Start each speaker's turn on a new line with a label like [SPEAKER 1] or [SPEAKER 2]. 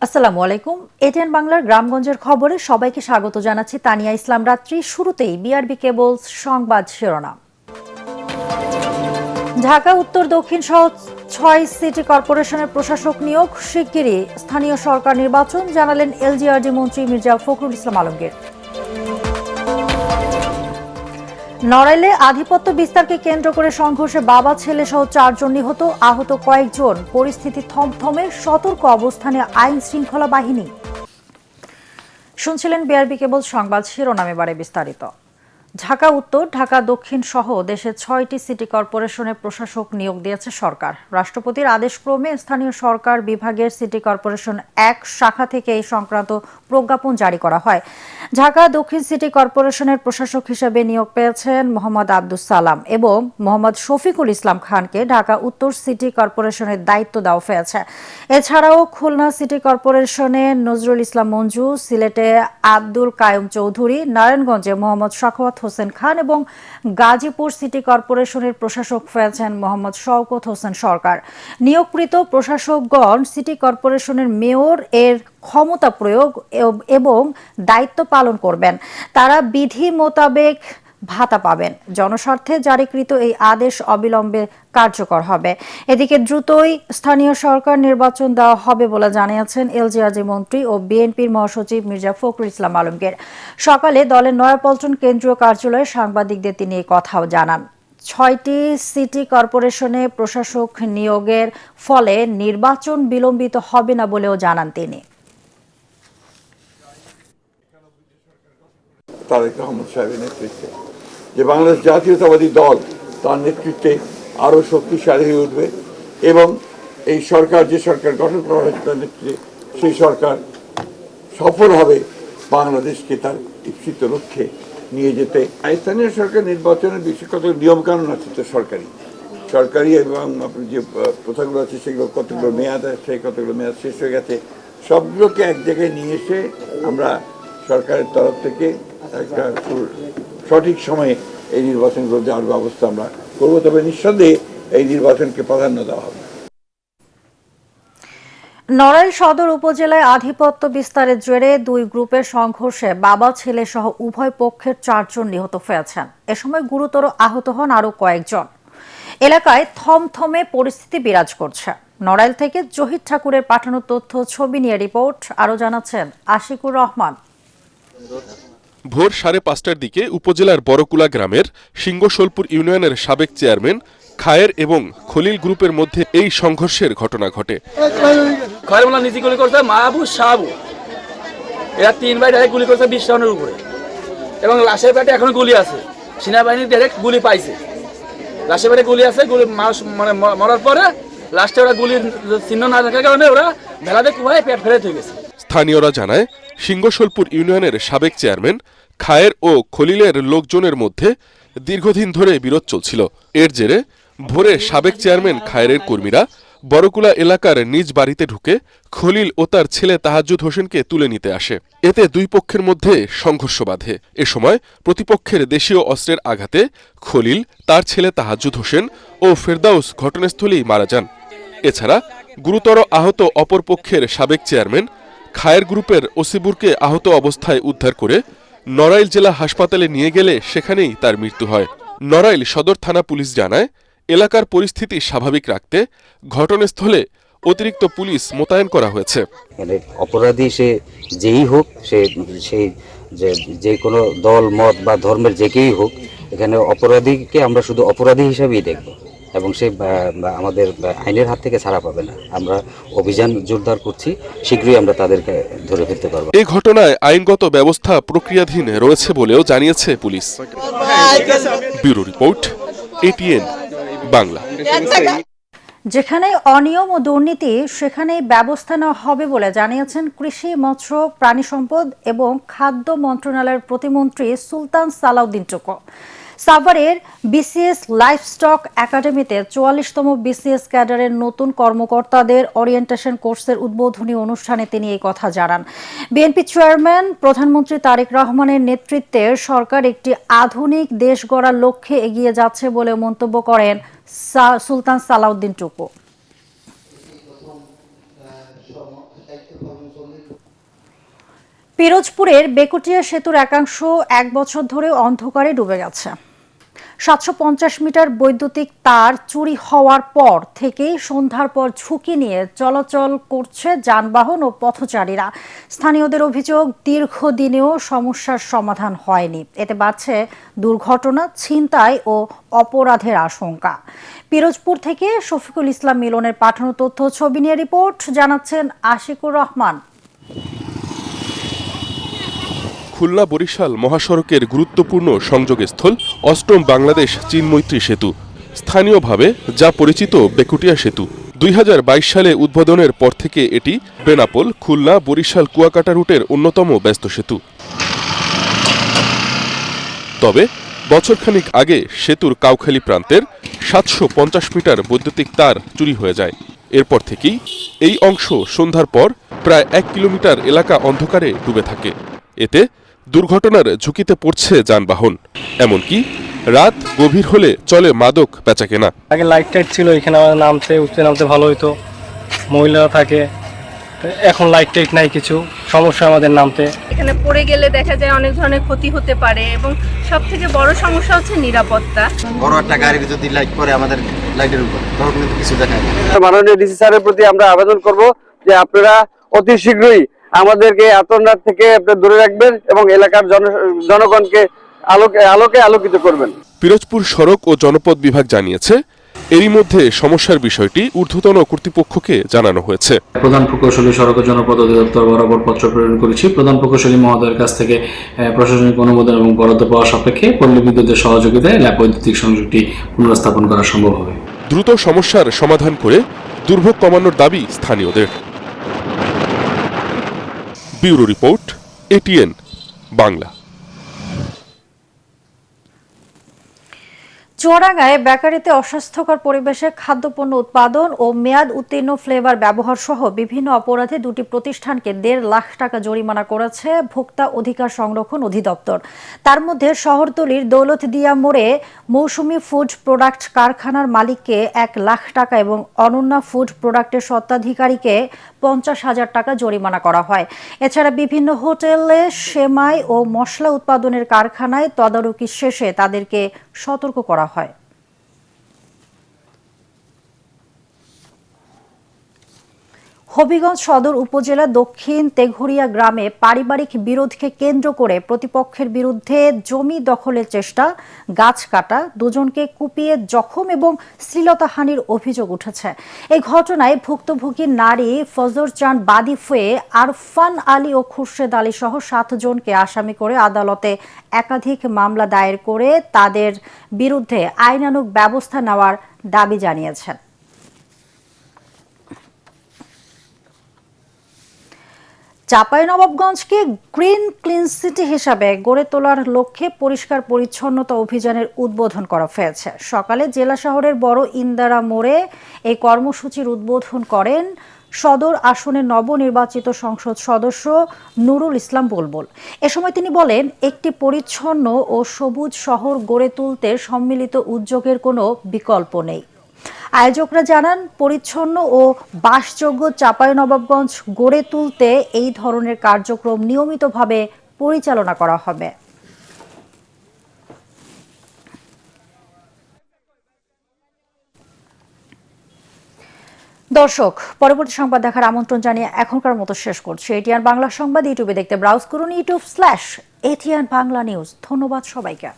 [SPEAKER 1] আসসালামু আলাইকুম। এটিএন বাংলার গ্রামগঞ্জের খবরে সবাইকে স্বাগত জানাচ্ছি তানিয়া ইসলাম রাত্রি। শুরুতেই বিআরবি কেবলস সংবাদ শিরোনাম। ঢাকা উত্তর দক্ষিণ সহ ৬ সিটি কর্পোরেশনের প্রশাসক নিয়োগ শিগগিরই স্থানীয় সরকার নির্বাচন, জানালেন এলজিআরডি মন্ত্রী মির্জা ফখরুল ইসলাম আলমগীর। নড়াইলে আধিপত্য বিস্তারকে কেন্দ্র করে সংঘর্ষে বাবা ছেলে সহ ৪ জন নিহত, আহত কয়েকজন। পরিস্থিতি থমথমে, সতর্ক অবস্থানে আইন শৃঙ্খলা বাহিনী। শুনছিলেন বিআরবি কেবল সংবাদ শিরোনাম, এবারে বিস্তারিত। ঢাকা উত্তর, ঢাকা দক্ষিণ সহ দেশের ৬টি সিটি কর্পোরেশনের প্রশাসক নিয়োগ দিয়েছে সরকার। রাষ্ট্রপতির আদেশক্রমে স্থানীয় সরকার বিভাগের সিটি কর্পোরেশন ১ শাখা থেকে এই সংক্রান্ত প্রজ্ঞাপন জারি করা হয়। ঢাকা দক্ষিণ সিটি কর্পোরেশনের প্রশাসক হিসেবে নিয়োগ পেয়েছেন মোহাম্মদ আব্দুস সালাম এবং মোহাম্মদ শফিকুল ইসলাম খানকে ঢাকা উত্তর সিটি কর্পোরেশনের দায়িত্ব দেওয়া হয়েছে। এছাড়াও খুলনা সিটি কর্পোরেশনে নজরুল ইসলাম মঞ্জু, সিলেটে আব্দুল কায়ুম চৌধুরী, নারায়ণগঞ্জে মোহাম্মদ সাখাওয়াত হোসেন খান এবং গাজীপুর সিটি কর্পোরেশনের প্রশাসক হয়েছেন মোহাম্মদ শওকত হোসেন সরকার। নিয়োগকৃত প্রশাসকগণ সিটি কর্পোরেশনের মেয়র এর ক্ষমতা প্রয়োগ এবং দায়িত্ব পালন করবেন। তারা বিধি মোতাবেক ভাতা পাবেন। জনস্বার্থে জারিকৃত এই আদেশ অবিলম্বে কার্যকর হবে। এদিকে দ্রুতই স্থানীয় সরকার নির্বাচন দেওয়া হবে বলে জানিয়েছেন এলজিআরডি মন্ত্রী ও বিএনপির মহাসচিব মির্জা ফখরুল ইসলাম আলমগীর। সকালে দলের নয়াপল্টন কেন্দ্রীয় কার্যালয়ে সাংবাদিকদের তিনি এই কথাও জানান। ৬টি সিটি কর্পোরেশনে প্রশাসক নিয়োগের ফলে নির্বাচন বিলম্বিত হবে না বলেও জানান তিনি।
[SPEAKER 2] তারেক রহমান সাহেবের নেতৃত্বে যে বাংলাদেশ জাতীয়তাবাদী দল, তার নেতৃত্বে আরো শক্তিশালী হয়ে উঠবে এবং এই সরকার, যে সরকার গঠন করা হয়েছে তার নেতৃত্বে, সেই সরকার সফল হবে বাংলাদেশকে তার ইচ্ছিত লক্ষ্যে নিয়ে যেতে। স্থানীয় সরকার নির্বাচনের বিষয়ে কত নিয়মকানুন আছে তো সরকারি এবং যে প্রথাগুলো আছে সেগুলো কতগুলো মেয়াদ আছে, কতগুলো মেয়াদ শেষ হয়ে গেছে, সবগুলোকে এক জায়গায় নিয়ে এসে আমরা সরকারের তরফ থেকে একটা সঠিক সময়ে এই নির্বাচনগুলো দেওয়ার ব্যবস্থা আমরা করবো। তবে নিঃসন্দেহে এই নির্বাচনকে প্রাধান্য দেওয়া হবে।
[SPEAKER 1] নড়াইল সদর উপজেলায় আধিপত্য বিস্তারের জেরে ২ গ্রুপের সংঘর্ষে বাবা ছেলে সহ উভয় পক্ষের ৪ জন নিহত হয়েছেন। এ সময় গুরুতর আহত হন আরো কয়েকজন। এলাকায় থমথমে পরিস্থিতি বিরাজ করছে। নড়াইল থেকে জহির ঠাকুরের পাঠানো তথ্য ছবি নিয়ে রিপোর্ট, আরো জানাচ্ছেন আশিকুর রহমান।
[SPEAKER 3] ভোর ৫:৩০টার দিকে উপজেলার বড়কুলা গ্রামের সিংহশোলপুর ইউনিয়নের সাবেক চেয়ারম্যান খায়ের এবং খলিল গ্রুপের মধ্যে এই সংঘর্ষের ঘটনা ঘটে।
[SPEAKER 4] এরা ৩ ভাই ডাইরেক্ট গুলি করেছে ২০ রাউন্ডের উপরে এবং লাশের পেটে এখন গুলি আছে। সেনাবাহিনী ডাইরেক্ট গুলি পাইছে, লাশের পেটে গুলি আছে। গুলি মানে মরার পরে লাস্টে ওরা গুলির চিহ্ন না থাকার কারণে ওরা ভেলাতে কুয়ায় পেট ফেলে থেকে গেছে।
[SPEAKER 3] স্থানীয়রা জানায়, সিংহশোলপুর ইউনিয়নের সাবেক চেয়ারম্যান খায়ের ও খলিলের লোকজনের মধ্যে দীর্ঘদিন ধরে বিরোধ চলছিল। এর জেরে ভোরে সাবেক চেয়ারম্যান খায়েরের কর্মীরা বড়কুলা এলাকার নিজ বাড়িতে ঢুকে খলিল ও তার ছেলে তাহাজ্জুদ হোসেনকে তুলে নিতে আসে। এতে ২ পক্ষের মধ্যে সংঘর্ষ বাধে। এ সময় প্রতিপক্ষের দেশীয় অস্ত্রের আঘাতে খলিল, তার ছেলে তাহাজ্জুদ হোসেন ও ফেরদাউস ঘটনাস্থলেই মারা যান। এছাড়া গুরুতর আহত অপরপক্ষের সাবেক চেয়ারম্যান খায়ের গ্রুপের ওসিবুরকে আহত অবস্থায় উদ্ধার করে নড়াইল জেলা হাসপাতালে নিয়ে গেলে সেখানেই তার মৃত্যু হয়। নড়াইল সদর থানা পুলিশ জানায়, এলাকার পরিস্থিতি স্বাভাবিক রাখতে ঘটনাস্থলে অতিরিক্ত পুলিশ মোতায়েন করা হয়েছে।
[SPEAKER 5] অপরাধী সে যেই হোক, সেই যে কোনো দল মত বা ধর্মের যে কেই হোক, এখানে অপরাধীকে আমরা শুধু অপরাধী হিসাবেই দেখব এবং সে আমাদের আইনের হাত থেকে ছাড়া পাবে না। আমরা অভিযান জোরদার করছি, শীঘ্রই আমরা তাদেরকে ধরে ফেলতে পারবো।
[SPEAKER 3] এই ঘটনায় আইনগত ব্যবস্থা প্রক্রিয়াধীন রয়েছে বলেও জানিয়েছে police. Bureau report, ATN Bangla.
[SPEAKER 1] যেখানে অনিয়ম ও দুর্নীতি সেখানেই ব্যবস্থা নেওয়া হবে বলে জানিয়েছেন কৃষি, মৎস্য, প্রাণী সম্পদ এবং খাদ্য মন্ত্রণালয়ের প্রতিমন্ত্রী সুলতান সালাউদ্দিন টুকু। সাভারের বিসিএস লাইভস্টক একাডেমিতে ৪৪তম বিসিএস ক্যাডারের নতুন কর্মকর্তাদের ওরিয়েন্টেশন কোর্সের উদ্বোধনী অনুষ্ঠানে তিনি এই কথা জানান। বিএনপি চেয়ারম্যান প্রধানমন্ত্রী তারেক রহমানের নেতৃত্বে সরকার একটি আধুনিক দেশ গড়ার লক্ষ্যে এগিয়ে যাচ্ছে বলে মন্তব্য করেন সুলতান সালাউদ্দিন টুকু। পিরোজপুরের বেকুটিয়া সেতুর একাংশ 1 বছর ধরে অন্ধকারে ডুবে গেছে। 750 মিটার বৈদ্যুতিক তার চুরি হওয়ার পর থেকেই সন্ধ্যার পর ঝুঁকি নিয়ে চলাচল করছে যানবাহন ও পথচারীরা। স্থানীয়দের অভিযোগ, দীর্ঘদিনেও সমস্যার সমাধান হয়নি। এতে বাড়ছে দুর্ঘটনা, ছিনতাই ও অপরাধের আশঙ্কা। পিরোজপুর থেকে শফিকুল ইসলাম মিলনের পাঠানো তথ্য ছবি নিয়ে রিপোর্ট জানাচ্ছেন আশিকুর রহমান।
[SPEAKER 3] খুলনা বরিশাল মহাসড়কের গুরুত্বপূর্ণ সংযোগস্থল অষ্টম বাংলাদেশ চীন মৈত্রী সেতু, স্থানীয়ভাবে যা পরিচিত বেকুটিয়া সেতু। 2022 সালে উদ্বোধনের পর থেকে এটি বেনাপোল, খুলনা, বরিশাল, কুয়াকাটা রুটের অন্যতম ব্যস্ত সেতু। তবে বছরখানিক আগে সেতুর কাউখালী প্রান্তের 750 মিটার বৈদ্যুতিক তার চুরি হয়ে যায়। এরপর থেকেই এই অংশ সন্ধ্যার পর প্রায় 1 কিলোমিটার এলাকা অন্ধকারে ডুবে থাকে। এতে দুর্ঘটনার ঝুঁকিতে পড়ছে যানবাহন, এমনকি রাত গভীর হলে চলে মাদক বেচাকেনা।
[SPEAKER 6] আগে লাইট টাইট ছিল, এখানে আমাদের উঠতে নামতে ভালো হতো, মহিলারা থাকে। এখন লাইট টাইট নাই, কিছু সমস্যা আমাদের নামতে।
[SPEAKER 7] এখানে পড়ে গেলে দেখা যায় অনেক ধরনের ক্ষতি হতে পারে এবং সব থেকে বড় সমস্যা হচ্ছে নিরাপত্তা।
[SPEAKER 8] বড় একটা গাড়ি যদি লাইট করে আমাদের লাইটের উপর, তখন কিন্তু কিছু দেখায় না।
[SPEAKER 9] মাননীয় ডিসি স্যারের প্রতি আমরা আবেদন করব যে আপনারা অতি শীঘ্রই আমাদেরকে আতঙ্ক থেকে দূরে রাখবেন এবং এলাকার জনগণকে আলোকে আলোকিত করবেন।
[SPEAKER 3] পিরোজপুর সড়ক ও জনপথ বিভাগ জানিয়েছে, এরই মধ্যে সমস্যার বিষয়টি ঊর্ধ্বতন কর্তৃপক্ষকে জানানো হয়েছে।
[SPEAKER 10] প্রধান প্রকৌশলী সড়ক ও জনপথ অধিদপ্তর বরাবর পত্র প্রেরণ করেছি। প্রধান প্রকৌশলী মহোদয়ের কাছ থেকে প্রশাসনিক অনুমোদন এবং বরাদ্দ পাওয়া সাপেক্ষে পল্লী বিদ্যুতের সহযোগিতায় ল্যাব বৈদ্যুতিক সংযোগটি পুনর্স্থাপন করা সম্ভব হবে।
[SPEAKER 3] দ্রুত সমস্যার সমাধান করে দুর্ভোগ কমানোর দাবি স্থানীয়দের। Bureau report, ATN Bangla.
[SPEAKER 1] চুয়াডাঙ্গায় বেকারিতে অস্বাস্থ্যকর পরিবেশে খাদ্যপণ্য উৎপাদন ও মেয়াদ উত্তীর্ণ ফ্লেভার ব্যবহার সহ বিভিন্ন অপরাধে 2টি প্রতিষ্ঠানকে 1.5 লাখ টাকা জরিমানা করেছে ভোক্তা অধিকার সংরক্ষণ অধিদপ্তর। তার মধ্যে শহরতলির দৌলতদিয়া মোড়ে মৌসুমী ফুড প্রোডাক্ট কারখানার মালিককে 1 লাখ টাকা এবং অনন্যা ফুড প্রোডাক্টের স্বত্বাধিকারীকে 50,000 টাকা জরিমানা করা হয়। এছাড়া বিভিন্ন হোটেলে সেমাই ও মশলা উৎপাদনের কারখানায় তদারকি শেষে তাদেরকে সতর্ক করা হয়। হবিগঞ্জ সদর উপজেলা দক্ষিণ তেঘরিয়া গ্রামে পারিবারিক বিরোধকে কেন্দ্র করে প্রতিপক্ষের বিরুদ্ধে জমি দখলের চেষ্টা, গাছ কাটা, দুজনকে কুপিয়ে জখম এবং শ্লীলতাহানির অভিযোগ উঠেছে। এই ঘটনায় ভুক্তভোগী নারী ফজর চান বাদী হয়ে আরফান আলী ও খুরশেদ আলী সহ 7 জনকে আসামি করে আদালতে একাধিক মামলা দায়ের করে তাদের বিরুদ্ধে আইনানুগ ব্যবস্থা নেওয়ার দাবি জানিয়েছেন। চাঁপাইনবাবগঞ্জকে গ্রিন ক্লিন সিটি হিসাবে গড়ে তোলার লক্ষ্যে পরিষ্কার পরিচ্ছন্নতা অভিযানের উদ্বোধন করা হয়েছে। সকালে জেলা শহরের বড় ইন্দারা মোড়ে এই কর্মসূচির উদ্বোধন করেন সদর আসনের নবনির্বাচিত সংসদ সদস্য নুরুল ইসলাম বুলবুল। এ সময় তিনি বলেন, একটি পরিচ্ছন্ন ও সবুজ শহর গড়ে তুলতে সম্মিলিত উদ্যোগের কোনো বিকল্প নেই। আয়োজকরা জানান, পরিচ্ছন্ন ও বাসযোগ্য চাঁপাইনবাবগঞ্জ গড়ে তুলতে এই ধরনের কার্যক্রম নিয়মিতভাবে পরিচালনা করা হবে। দর্শক, পরবর্তী সংবাদ দেখার আমন্ত্রণ জানিয়ে এখনকার মতো শেষ করছি। এটিএন বাংলা সংবাদ ইউটিউবে দেখতে ব্রাউজ করুন youtube/ATN বাংলা নিউজ। ধন্যবাদ সবাইকে।